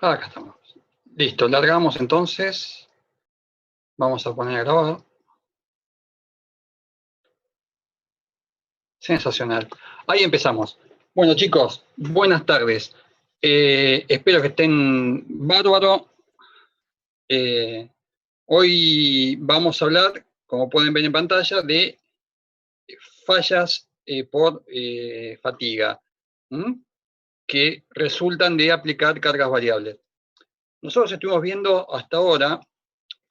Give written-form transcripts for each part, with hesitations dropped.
Acá estamos. Listo, largamos entonces. Vamos a poner a grabar. Sensacional. Ahí empezamos. Bueno, chicos, buenas tardes. Espero que estén bárbaro. Hoy vamos a hablar, como pueden ver en pantalla, de fallas por fatiga, que resultan de aplicar cargas variables. Nosotros estuvimos viendo hasta ahora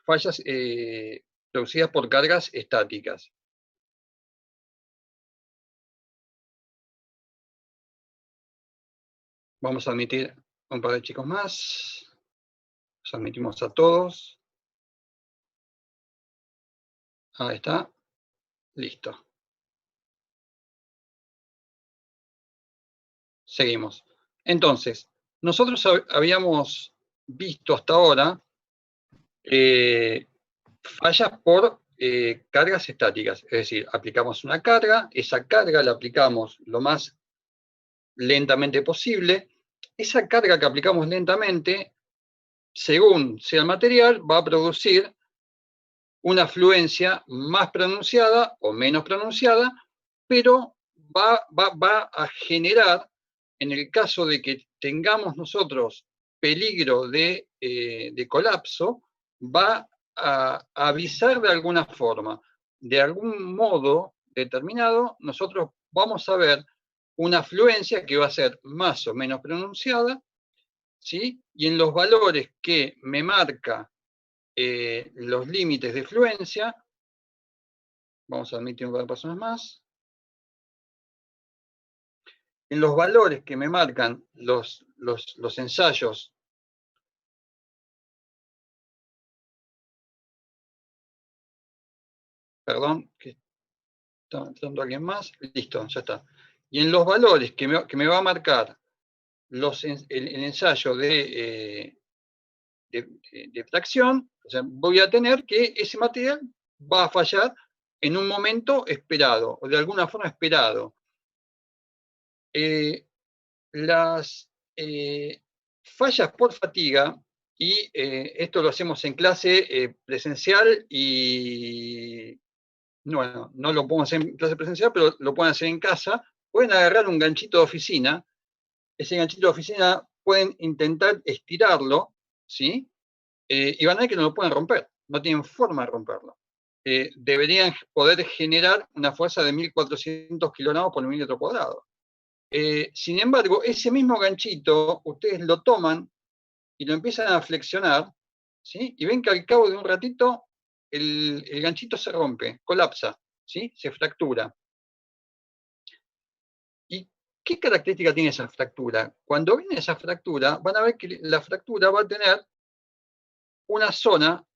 fallas producidas por cargas estáticas. Vamos a admitir un par de chicos más. Los admitimos a todos. Ahí está. Listo. Seguimos. Entonces, nosotros habíamos visto hasta ahora fallas por cargas estáticas. Es decir, aplicamos una carga, esa carga la aplicamos lo más lentamente posible. Esa carga que aplicamos lentamente, según sea el material, va a producir una fluencia más pronunciada o menos pronunciada, pero va a generar, en el caso de que tengamos nosotros peligro de colapso, va a avisar de alguna forma. De algún modo determinado, nosotros vamos a ver una fluencia que va a ser más o menos pronunciada, ¿sí? Y en los valores que me marca los límites de fluencia, vamos a admitir un par de personas más, en los valores que me marcan los ensayos, perdón, que está entrando alguien más, listo, ya está. Y en los valores que me va a marcar el ensayo de fracción, o sea, voy a tener que ese material va a fallar en un momento esperado, o de alguna forma esperado. Las fallas por fatiga, y esto lo hacemos en clase presencial y, bueno, no lo podemos hacer en clase presencial, pero lo pueden hacer en casa. Pueden agarrar un ganchito de oficina, ese ganchito de oficina pueden intentar estirarlo, ¿sí? Y van a ver que no lo pueden romper, no tienen forma de romperlo. Deberían poder generar una fuerza de 1400 kilogramos por milímetro cuadrado. Sin embargo, ese mismo ganchito, ustedes lo toman y lo empiezan a flexionar, ¿sí? Y ven que al cabo de un ratito el ganchito se rompe, colapsa, ¿sí? Se fractura. ¿Y qué característica tiene esa fractura? Cuando viene esa fractura, van a ver que la fractura va a tener una zona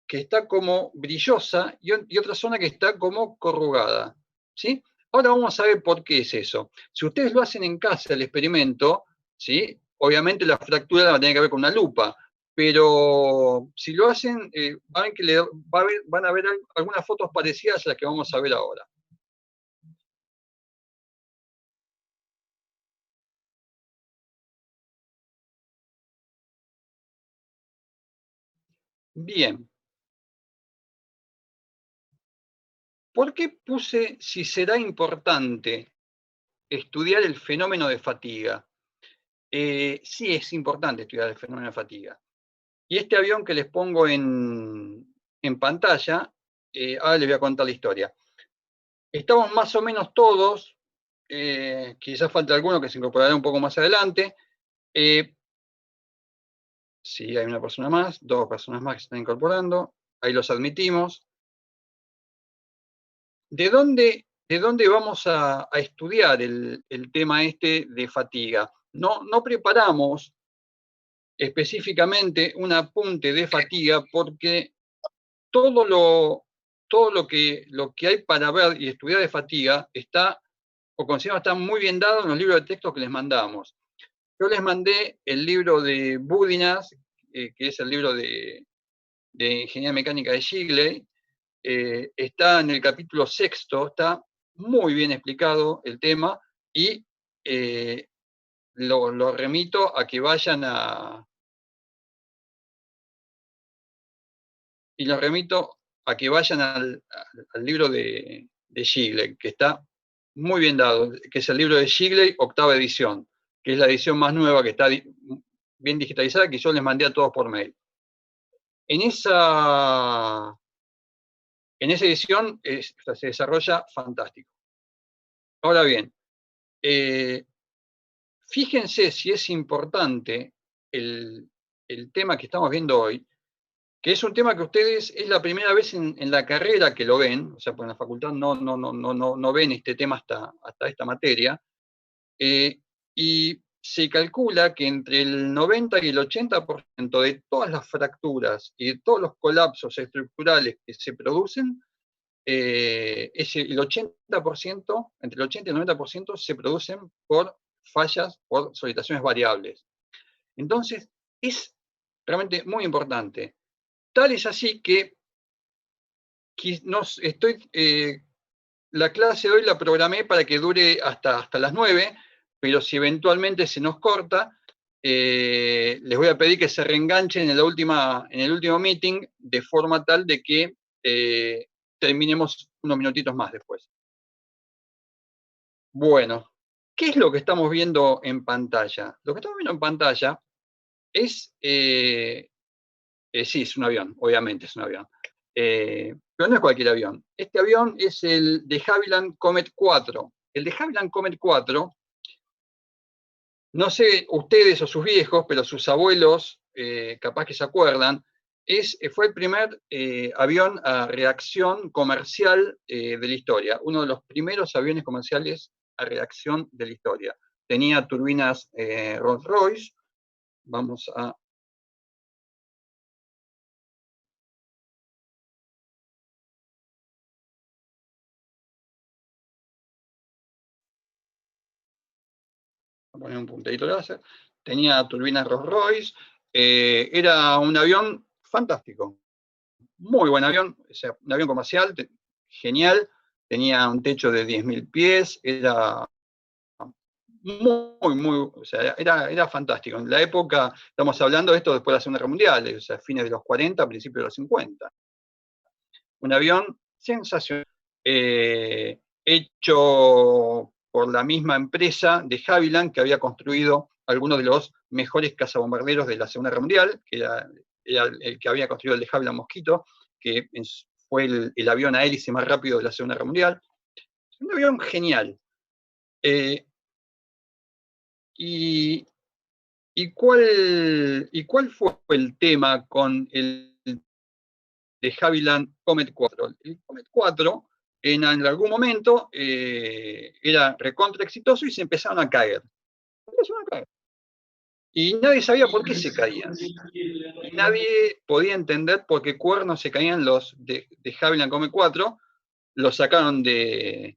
que está como brillosa y otra zona que está como corrugada, ¿sí? Ahora vamos a ver por qué es eso. Si ustedes lo hacen en casa, el experimento, ¿sí? Obviamente la fractura la van a tener que ver con una lupa, pero si lo hacen, van a ver algunas fotos parecidas a las que vamos a ver ahora. Bien. ¿Por qué puse si será importante estudiar el fenómeno de fatiga? Sí, es importante estudiar el fenómeno de fatiga. Y este avión que les pongo en pantalla, ahora les voy a contar la historia. Estamos más o menos todos, quizás falta alguno que se incorporará un poco más adelante. Sí, hay una persona más, dos personas más que se están incorporando. Ahí los admitimos. ¿De dónde vamos a estudiar el tema este de fatiga? No preparamos específicamente un apunte de fatiga porque todo lo que hay para ver y estudiar de fatiga está o consideramos que está muy bien dado en los libros de texto que les mandamos. Yo les mandé el libro de Budinas, que es el libro de Ingeniería Mecánica de Shigley. Está en el capítulo 6, está muy bien explicado el tema, y lo remito a que vayan al libro de Shigley, que está muy bien dado, que es el libro de Shigley, octava edición, que es la edición más nueva, que está bien digitalizada, que yo les mandé a todos por mail. En esa edición se desarrolla fantástico. Ahora bien, fíjense si es importante el tema que estamos viendo hoy, que es un tema que ustedes es la primera vez en la carrera que lo ven, o sea, pues en la facultad no ven este tema hasta esta materia, y se calcula que entre el 90 y el 80% de todas las fracturas y de todos los colapsos estructurales que se producen, el 80%, entre el 80 y el 90% se producen por fallas, por solitaciones variables. Entonces, es realmente muy importante. Tal es así que la clase de hoy la programé para que dure hasta las 9, pero si eventualmente se nos corta, les voy a pedir que se reenganchen en el último meeting, de forma tal de que terminemos unos minutitos más después. Bueno, ¿qué es lo que estamos viendo en pantalla? Lo que estamos viendo en pantalla es, sí, es un avión, obviamente es un avión. Pero no es cualquier avión. Este avión es el de Havilland Comet 4. El de Havilland Comet 4, no sé ustedes o sus viejos, pero sus abuelos capaz que se acuerdan, fue el primer avión a reacción comercial de la historia. Uno de los primeros aviones comerciales a reacción de la historia. Tenía turbinas Rolls-Royce. Vamos a poner un puntadito láser. Tenía turbinas Rolls-Royce. Era un avión fantástico. Muy buen avión. O sea, un avión comercial, genial. Tenía un techo de 10.000 pies. Era o sea, era fantástico. En la época, estamos hablando de esto después de la Segunda Guerra Mundial, o sea, fines de los 40, principios de los 50. Un avión sensacional, hecho por la misma empresa de Havilland, que había construido algunos de los mejores cazabombarderos de la Segunda Guerra Mundial, que era el que había construido el de Havilland Mosquito, que fue el avión a hélice más rápido de la Segunda Guerra Mundial. Un avión genial. ¿Y cuál fue el tema con el de Havilland Comet 4? El Comet 4 en algún momento era recontra exitoso y se empezaron a caer. Y nadie sabía por qué se caían. Y nadie podía entender por qué cuernos se caían los de Havilland Comet 4. Los sacaron de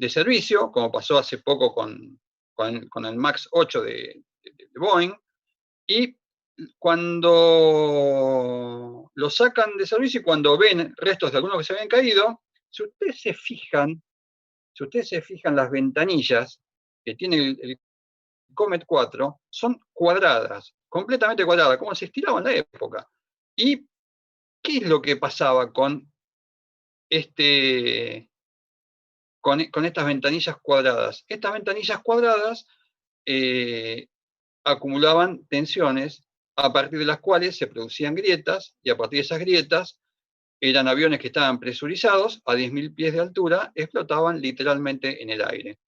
servicio, como pasó hace poco con el MAX 8 de Boeing. Y cuando lo sacan de servicio y cuando ven restos de algunos que se habían caído, si ustedes se fijan las ventanillas que tiene el Comet 4, son cuadradas, completamente cuadradas, como se estiraba en la época. ¿Y qué es lo que pasaba con estas ventanillas cuadradas? Estas ventanillas cuadradas acumulaban tensiones, a partir de las cuales se producían grietas, y a partir de esas grietas eran aviones que estaban presurizados a 10.000 pies de altura, explotaban literalmente en el aire.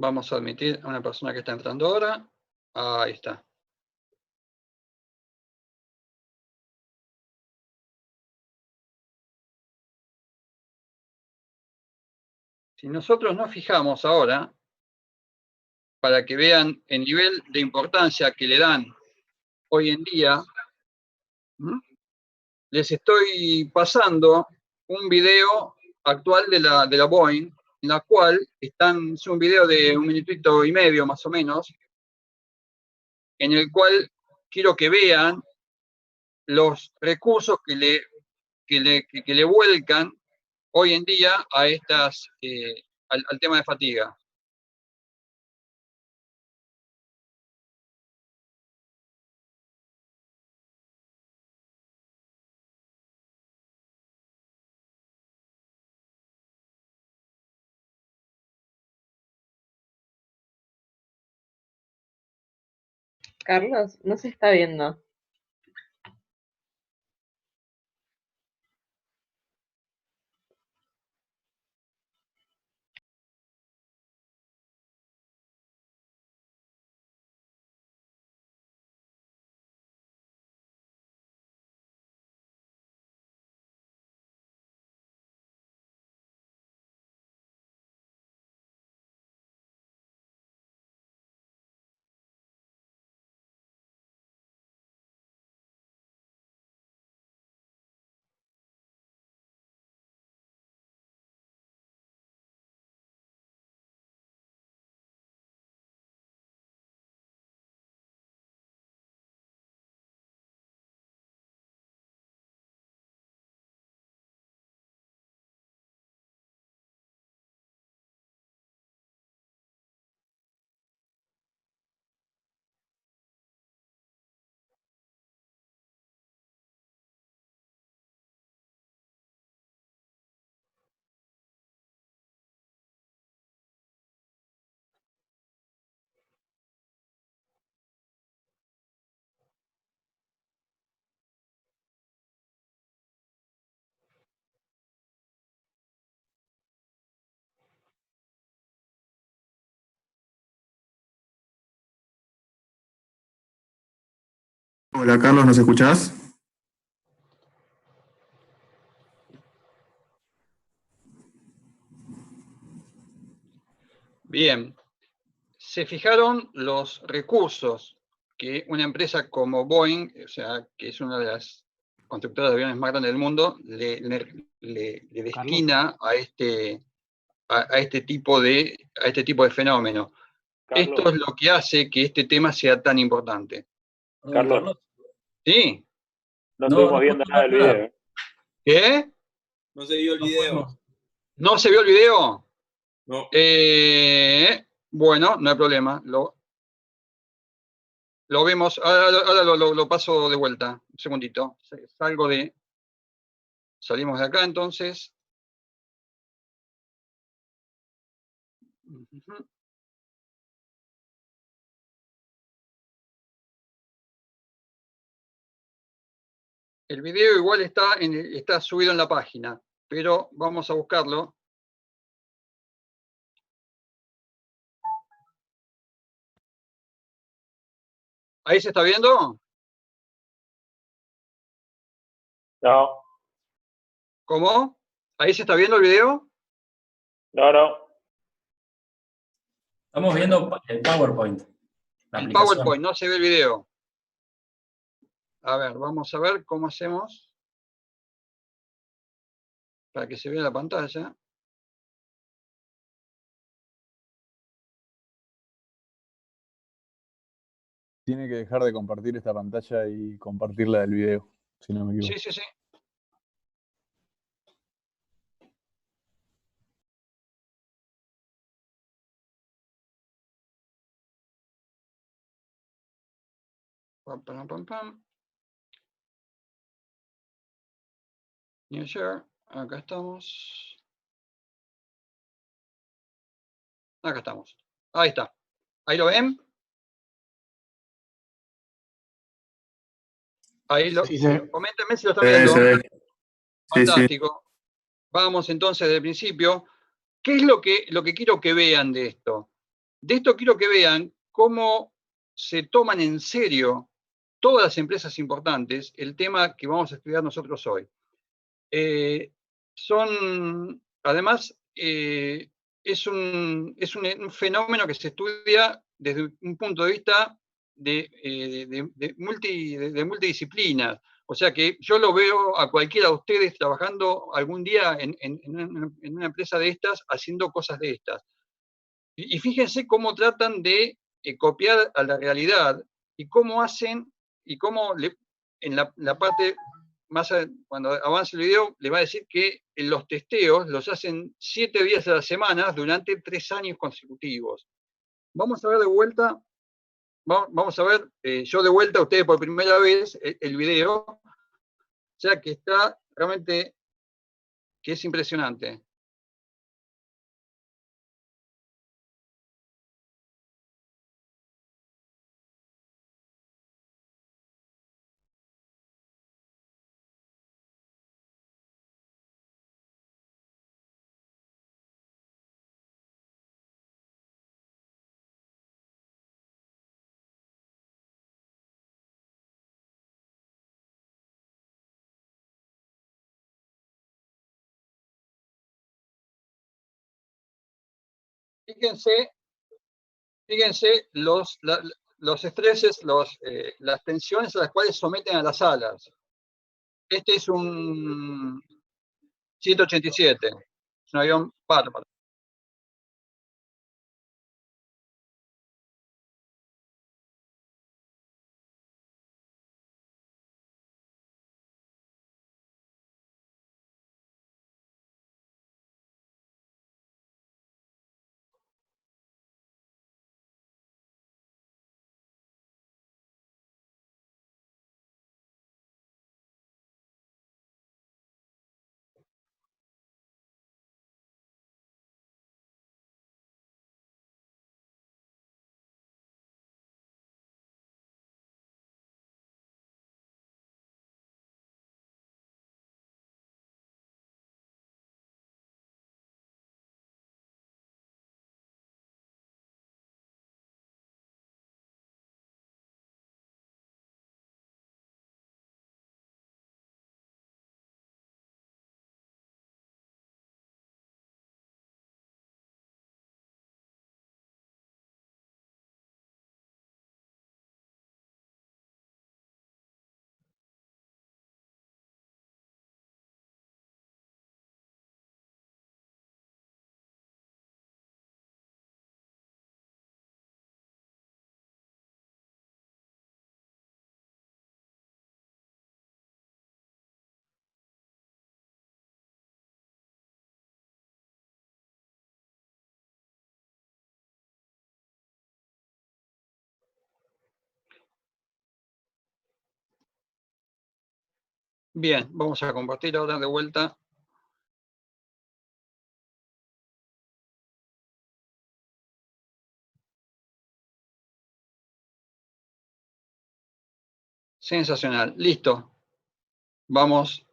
Vamos a admitir a una persona que está entrando ahora. Ahí está. Si nosotros nos fijamos ahora, para que vean el nivel de importancia que le dan hoy en día, les estoy pasando un video actual de la Boeing, en la cual es un video de 1,5 minutos más o menos, en el cual quiero que vean los recursos que le vuelcan hoy en día a al tema de fatiga. Carlos, no se está viendo. Hola Carlos, ¿nos escuchás? Bien, se fijaron los recursos que una empresa como Boeing, o sea, que es una de las constructoras de aviones más grandes del mundo, le destina a este tipo de fenómeno. Carlos, Esto es lo que hace que este tema sea tan importante. Carlos, ¿Sí? no estuvimos viendo nada del video. ¿Qué? No se vio el video. ¿No se vio el video? No. Bueno, no hay problema. Lo vemos. Ahora lo paso de vuelta. Un segundito. Salimos de acá entonces. El video igual está subido en la página, pero vamos a buscarlo. ¿Ahí se está viendo? No, ¿Cómo? ¿Ahí se está viendo el video? no. Estamos viendo el PowerPoint. El PowerPoint, no se ve el video. A ver, vamos a ver cómo hacemos para que se vea la pantalla. Tiene que dejar de compartir esta pantalla y compartirla del video, si no me equivoco. Sí. Pam. New share. Acá estamos. Acá estamos. Ahí está. ¿Ahí lo ven? Ahí lo. Sí, sí. Coméntenme si lo están viendo. Se ve. Fantástico. Sí. Vamos entonces del principio. ¿Qué es lo que quiero que vean de esto? De esto quiero que vean cómo se toman en serio todas las empresas importantes el tema que vamos a estudiar nosotros hoy. Además, es un fenómeno que se estudia desde un punto de vista de multidisciplinas. O sea que yo lo veo a cualquiera de ustedes trabajando algún día en una empresa de estas, haciendo cosas de estas. Y fíjense cómo tratan de copiar a la realidad y cómo hacen, y cómo en la parte más, cuando avance el video, le va a decir que los testeos los hacen 7 días a la semana durante 3 años consecutivos. Vamos a ver de vuelta, vamos a ver, yo de vuelta a ustedes por primera vez el video, ya que está realmente, que es impresionante. Fíjense los estreses, las tensiones a las cuales someten a las alas. Este es un 187, es un avión bárbaro. Bien, vamos a compartir ahora de vuelta. Sensacional, listo. Vamos.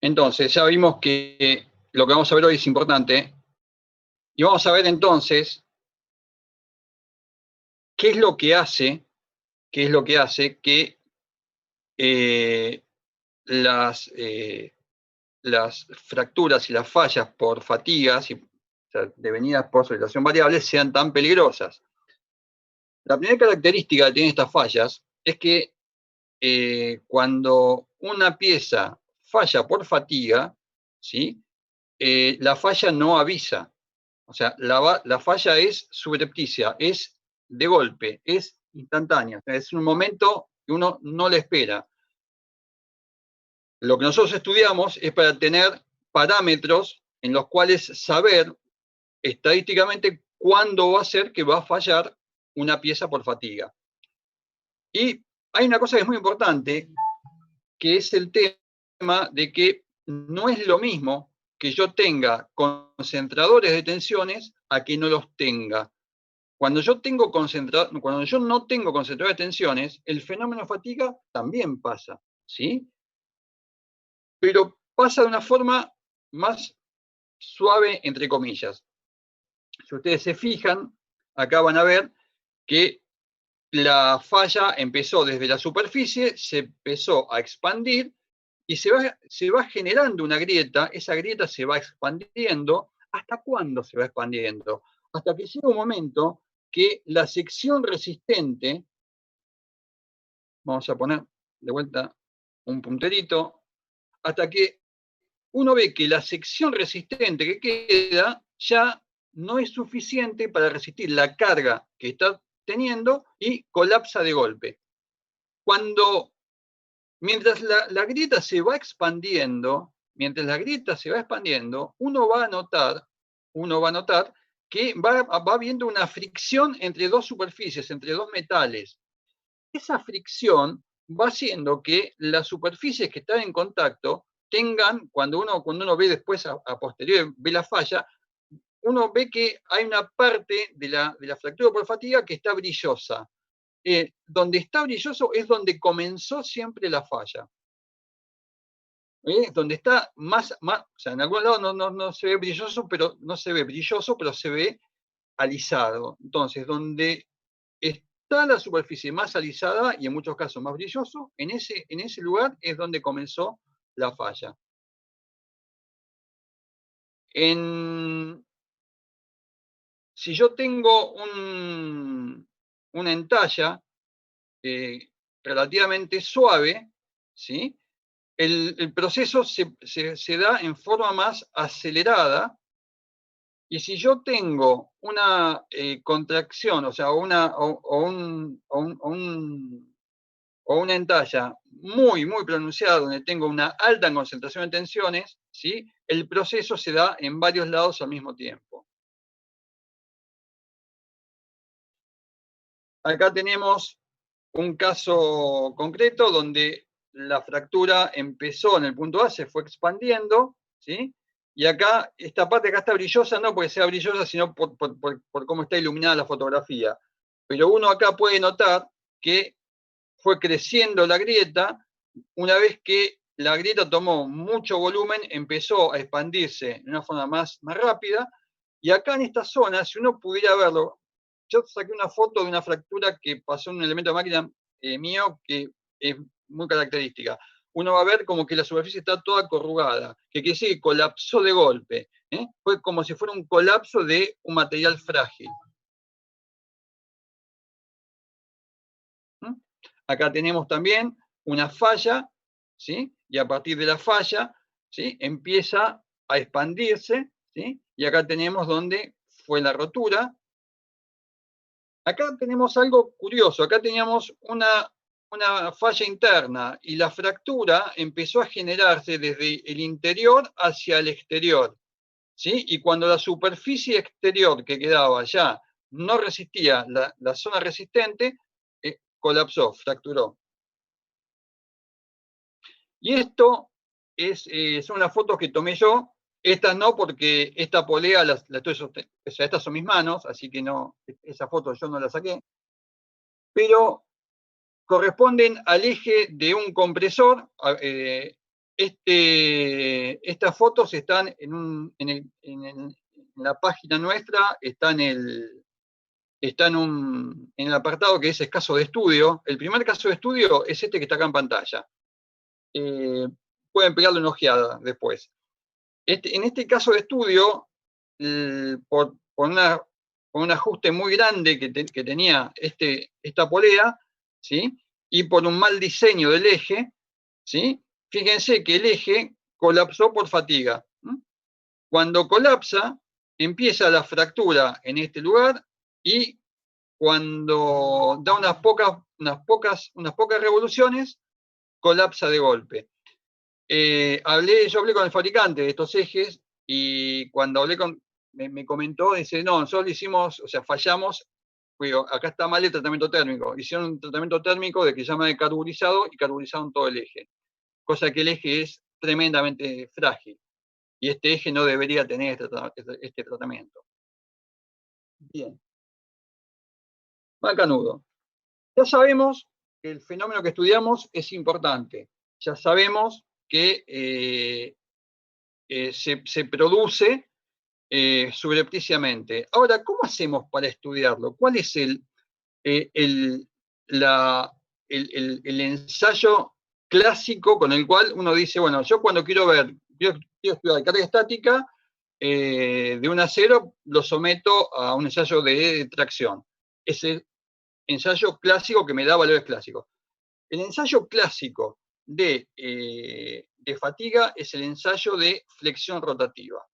Entonces, ya vimos que lo que vamos a ver hoy es importante. Y vamos a ver entonces qué es lo que hace que las fracturas y las fallas por fatigas, o sea, devenidas por solitación variable, sean tan peligrosas. La primera característica que tienen estas fallas es que cuando una pieza falla por fatiga, ¿sí? La falla no avisa. O sea, la falla es subrepticia, es de golpe, es instantánea. Es un momento que uno no le espera. Lo que nosotros estudiamos es para tener parámetros en los cuales saber estadísticamente cuándo va a ser que va a fallar una pieza por fatiga. Y hay una cosa que es muy importante, que es el tema de que no es lo mismo que yo tenga concentradores de tensiones a que no los tenga. Cuando yo no tengo concentradores de tensiones, el fenómeno de fatiga también pasa, ¿sí? Pero pasa de una forma más suave, entre comillas. Si ustedes se fijan, acá van a ver que la falla empezó desde la superficie, se empezó a expandir y se va generando una grieta, esa grieta se va expandiendo. ¿Hasta cuándo se va expandiendo? Hasta que llega un momento que la sección resistente, vamos a poner de vuelta un punterito, hasta que uno ve que la sección resistente que queda ya no es suficiente para resistir la carga que está teniendo y colapsa de golpe. Mientras la grieta se va expandiendo, uno va a notar que va habiendo una fricción entre dos superficies, entre dos metales. Esa fricción va haciendo que las superficies que están en contacto tengan, cuando uno ve después a posteriori, ve la falla, uno ve que hay una parte de la fractura por fatiga que está brillosa. Donde está brilloso es donde comenzó siempre la falla. Donde está más, o sea, en algún lado no se ve brilloso, pero se ve alisado. Entonces, donde está la superficie más alisada y en muchos casos más brilloso, en ese lugar es donde comenzó la falla. Si yo tengo una entalla relativamente suave, ¿sí? El proceso se da en forma más acelerada, y si yo tengo una contracción, o sea, una entalla muy, muy pronunciada, donde tengo una alta concentración de tensiones, ¿sí? El proceso se da en varios lados al mismo tiempo. Acá tenemos un caso concreto donde la fractura empezó en el punto A, se fue expandiendo, ¿sí? Y acá, esta parte acá está brillosa, no porque sea brillosa, sino por cómo está iluminada la fotografía. Pero uno acá puede notar que fue creciendo la grieta. Una vez que la grieta tomó mucho volumen, empezó a expandirse de una forma más rápida. Y acá en esta zona, si uno pudiera verlo, yo saqué una foto de una fractura que pasó en un elemento de máquina mío que es muy característica. Uno va a ver como que la superficie está toda corrugada, que quiere decir que colapsó de golpe. Fue como si fuera un colapso de un material frágil. Acá tenemos también una falla, ¿sí? Y a partir de la falla, ¿sí? Empieza a expandirse, ¿sí? Y acá tenemos donde fue la rotura. Acá tenemos algo curioso, acá teníamos una falla interna y la fractura empezó a generarse desde el interior hacia el exterior, ¿sí? Y cuando la superficie exterior que quedaba ya no resistía la zona resistente, colapsó, fracturó. Y esto son las fotos que tomé yo. Estas no, porque esta polea la estoy sosteniendo. O sea, estas son mis manos, así que no, esa foto yo no la saqué. Pero corresponden al eje de un compresor. Estas fotos están en la página nuestra, están en el apartado que es caso de estudio. El primer caso de estudio es este que está acá en pantalla. Pueden pegarle una ojeada después. En este caso de estudio, por un ajuste muy grande que tenía esta polea, ¿sí? Y por un mal diseño del eje, ¿sí? Fíjense que el eje colapsó por fatiga. Cuando colapsa, empieza la fractura en este lugar, y cuando da unas pocas revoluciones, colapsa de golpe. Yo hablé con el fabricante de estos ejes, y cuando hablé me comentó, dice, no, nosotros hicimos, o sea, fallamos, digo, acá está mal el tratamiento térmico. Hicieron un tratamiento térmico de que se llama de carburizado, y carburizaron todo el eje. Cosa que el eje es tremendamente frágil, y este eje no debería tener este tratamiento. Bien. Macanudo. Ya sabemos que el fenómeno que estudiamos es importante. Ya sabemos que se produce subrepticiamente. Ahora, ¿cómo hacemos para estudiarlo? ¿Cuál es el ensayo clásico con el cual uno dice, bueno, yo cuando quiero estudiar carga estática de un acero, lo someto a un ensayo de tracción? Es el ensayo clásico que me da valores clásicos. El ensayo clásico de fatiga es el ensayo de flexión rotativa,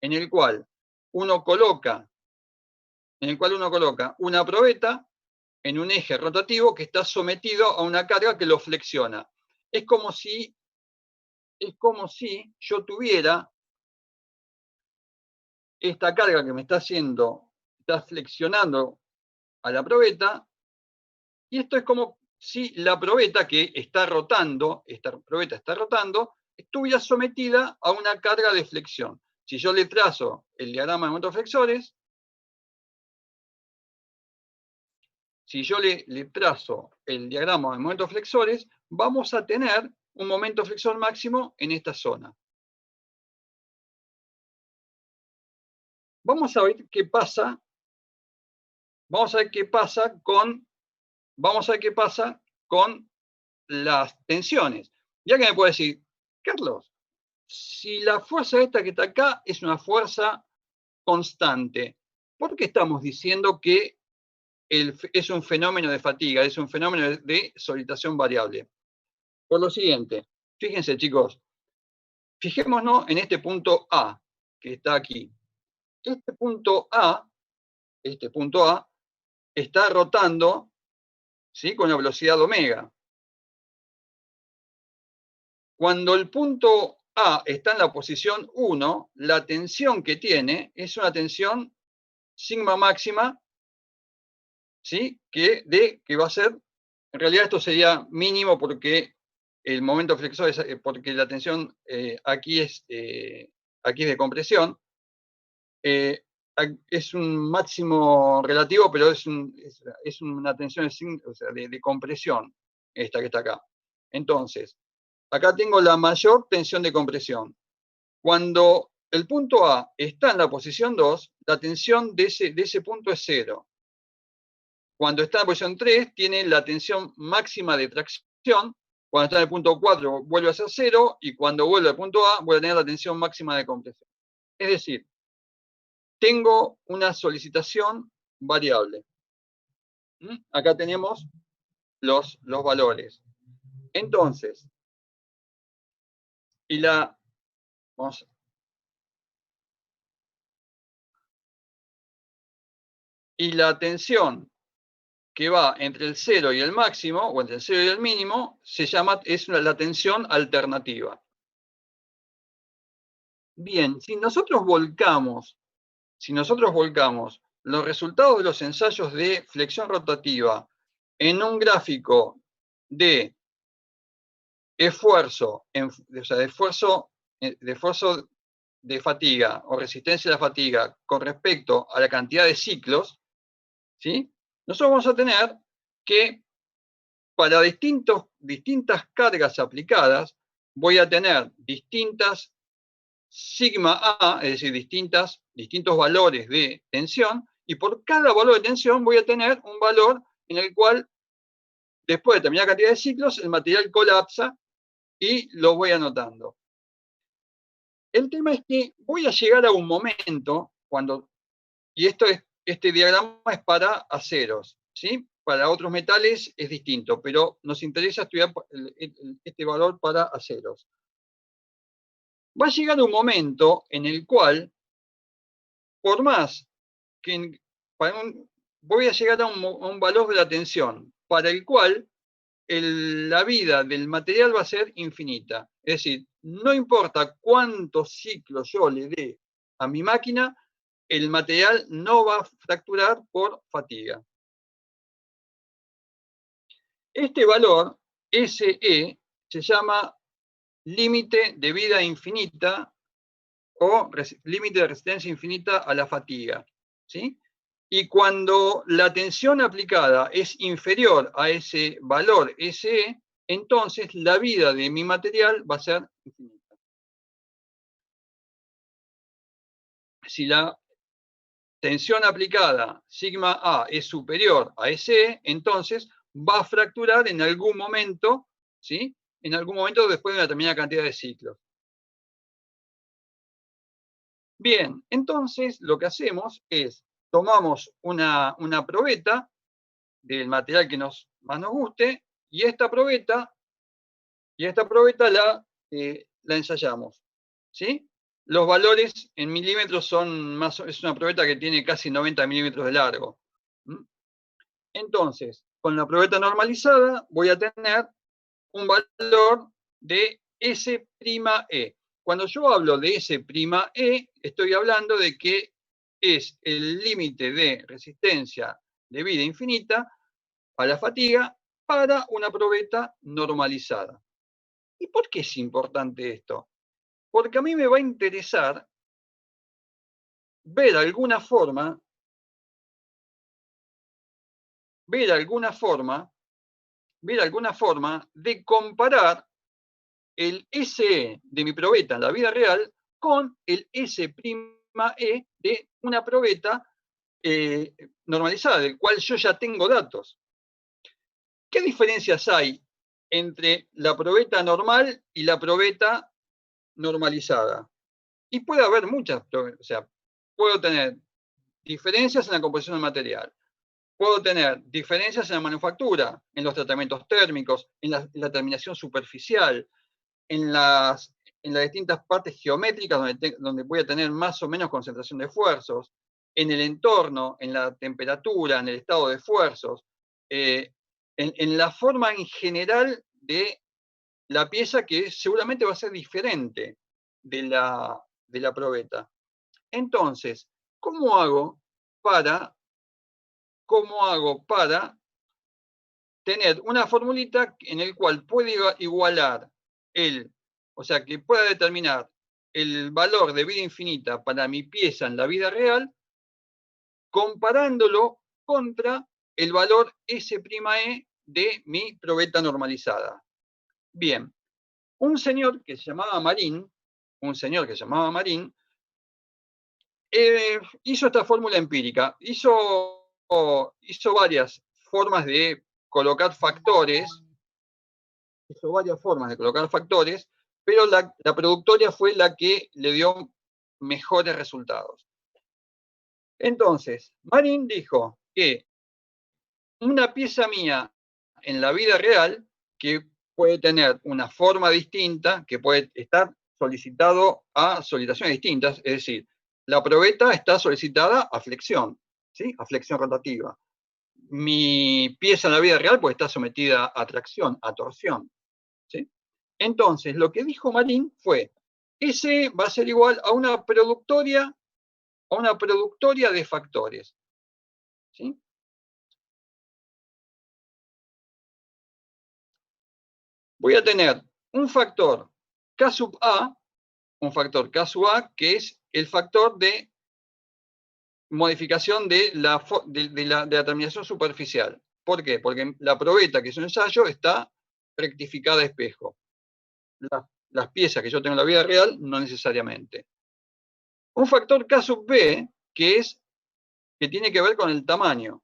en el cual uno coloca una probeta en un eje rotativo que está sometido a una carga que lo flexiona. Es como si yo tuviera esta carga que me está flexionando a la probeta, y esto es como si la probeta que está rotando, estuviera sometida a una carga de flexión. Si yo le trazo el diagrama de momentos flexores, vamos a tener un momento flexor máximo en esta zona. Vamos a ver qué pasa con las tensiones. Ya que me puede decir, Carlos, si la fuerza esta que está acá es una fuerza constante, ¿por qué estamos diciendo que es un fenómeno de fatiga, es un fenómeno de solitación variable? Por lo siguiente, fíjense chicos, fijémonos en este punto A, que está aquí. Este punto A está rotando, ¿sí?, con la velocidad omega. Cuando el punto A está en la posición 1, la tensión que tiene es una tensión sigma máxima, ¿sí?, que va a ser, en realidad esto sería mínimo porque el momento flexor porque la tensión aquí es de compresión. Es un máximo relativo, pero es una tensión de compresión, esta que está acá. Entonces, acá tengo la mayor tensión de compresión. Cuando el punto A está en la posición 2, la tensión de ese punto es 0. Cuando está en la posición 3, tiene la tensión máxima de tracción. Cuando está en el punto 4, vuelve a ser 0. Y cuando vuelve al punto A, vuelve a tener la tensión máxima de compresión. Es decir, tengo una solicitación variable. Acá tenemos los valores. Entonces, y la tensión que va entre el 0 y el máximo, o entre el 0 y el mínimo, es la tensión alternativa. Bien, si nosotros volcamos los resultados de los ensayos de flexión rotativa en un gráfico de esfuerzo de fatiga o resistencia a la fatiga con respecto a la cantidad de ciclos, ¿sí?, nosotros vamos a tener que para distintas cargas aplicadas voy a tener distintas sigma A, es decir, distintos valores de tensión, y por cada valor de tensión voy a tener un valor en el cual, después de determinada cantidad de ciclos, el material colapsa y lo voy anotando. El tema es que voy a llegar a un momento y este diagrama es para aceros, ¿sí? Para otros metales es distinto, pero nos interesa estudiar este valor para aceros. Va a llegar un momento en el cual, por más que voy a llegar a un valor de la tensión para el cual la vida del material va a ser infinita. Es decir, no importa cuántos ciclos yo le dé a mi máquina, el material no va a fracturar por fatiga. Este valor, SE, se llama límite de vida infinita o límite de resistencia infinita a la fatiga, ¿sí? Y cuando la tensión aplicada es inferior a ese valor SE, entonces la vida de mi material va a ser infinita. si la tensión aplicada sigma A es superior a SE, entonces va a fracturar en algún momento, ¿sí? En algún momento después de una determinada cantidad de ciclos. Bien, entonces lo que hacemos es, tomamos una probeta del material que más nos guste, y esta probeta la ensayamos, ¿sí? Los valores en milímetros es una probeta que tiene casi 90 milímetros de largo. Entonces, con la probeta normalizada voy a tener un valor de S'(E). Cuando yo hablo de S'(E), estoy hablando de que es el límite de resistencia de vida infinita a la fatiga para una probeta normalizada. ¿Y por qué es importante esto? Porque a mí me va a interesar ver alguna forma de comparar el SE de mi probeta en la vida real con el S'(E) de una probeta normalizada, del cual yo ya tengo datos. ¿Qué diferencias hay entre la probeta normal y la probeta normalizada? Y puede haber muchas, o sea, puedo tener diferencias en la composición del material, puedo tener diferencias en la manufactura, en los tratamientos térmicos, en la terminación superficial, en las distintas partes geométricas donde voy a tener más o menos concentración de esfuerzos, en el entorno, en la temperatura, en el estado de esfuerzos, en la forma en general de la pieza, que seguramente va a ser diferente de la probeta. Entonces, ¿cómo hago para tener una formulita en el cual pueda igualar o sea, que pueda determinar el valor de vida infinita para mi pieza en la vida real, comparándolo contra el valor S'(E) de mi probeta normalizada? Bien, un señor que se llamaba Marín, hizo esta fórmula empírica, hizo varias formas de colocar factores, pero la productoria fue la que le dio mejores resultados. Entonces, Marín dijo que una pieza mía en la vida real, que puede tener una forma distinta, que puede estar solicitado a solicitaciones distintas, es decir, la probeta está solicitada a flexión, ¿sí? A flexión rotativa. Mi pieza en la vida real puede estar sometida a tracción, a torsión, ¿sí? Entonces, lo que dijo Marín fue, ese va a ser igual a una productoria de factores, ¿sí? Voy a tener un factor K sub A, que es el factor de modificación de la terminación superficial. ¿Por qué? Porque la probeta, que es un ensayo, está rectificada a espejo. Las piezas que yo tengo en la vida real, no necesariamente. Un factor K sub B, que tiene que ver con el tamaño.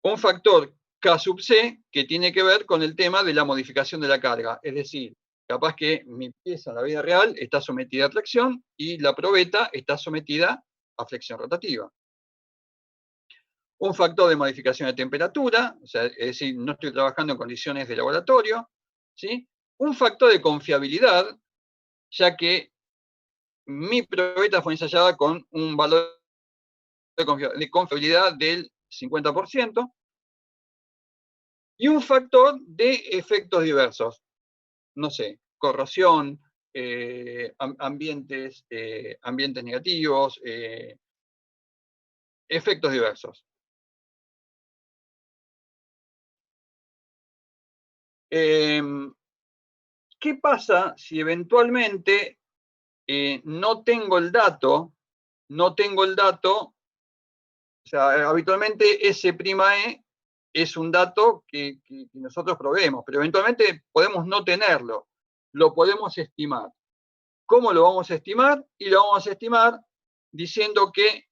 Un factor K sub C, que tiene que ver con el tema de la modificación de la carga. Es decir, capaz que mi pieza en la vida real está sometida a tracción y la probeta está sometida a flexión rotativa. Un factor de modificación de temperatura, o sea, es decir, no estoy trabajando en condiciones de laboratorio, ¿sí? Un factor de confiabilidad, ya que mi probeta fue ensayada con un valor de confiabilidad del 50%, y un factor de efectos diversos, no sé, corrosión, ambientes negativos, efectos diversos. ¿Qué pasa si eventualmente no tengo el dato? O sea, habitualmente S'(E) es un dato que nosotros proveemos, pero eventualmente podemos no tenerlo, lo podemos estimar. ¿Cómo lo vamos a estimar? Y lo vamos a estimar diciendo que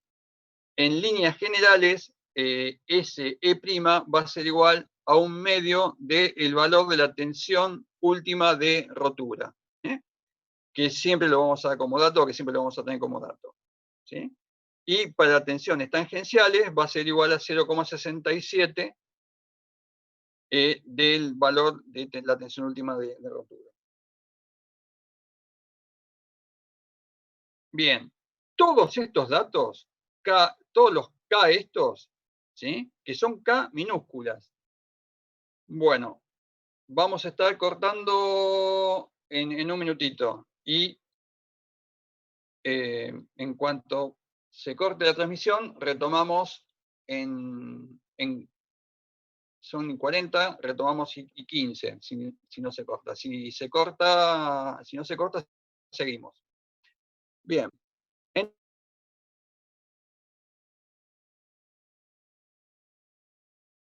en líneas generales ese E' va a ser igual a un medio del valor de la tensión última de rotura, que siempre lo vamos a dar como dato, que siempre lo vamos a tener como dato, ¿sí? Y para tensiones tangenciales va a ser igual a 0,67 del valor de la tensión última de rotura. Bien, todos estos datos, todos los K estos, ¿sí? Que son K minúsculas. Bueno, vamos a estar cortando en un minutito. Y en cuanto se corte la transmisión, retomamos son 40, retomamos y 15, si no se corta. Si no se corta, seguimos. Bien.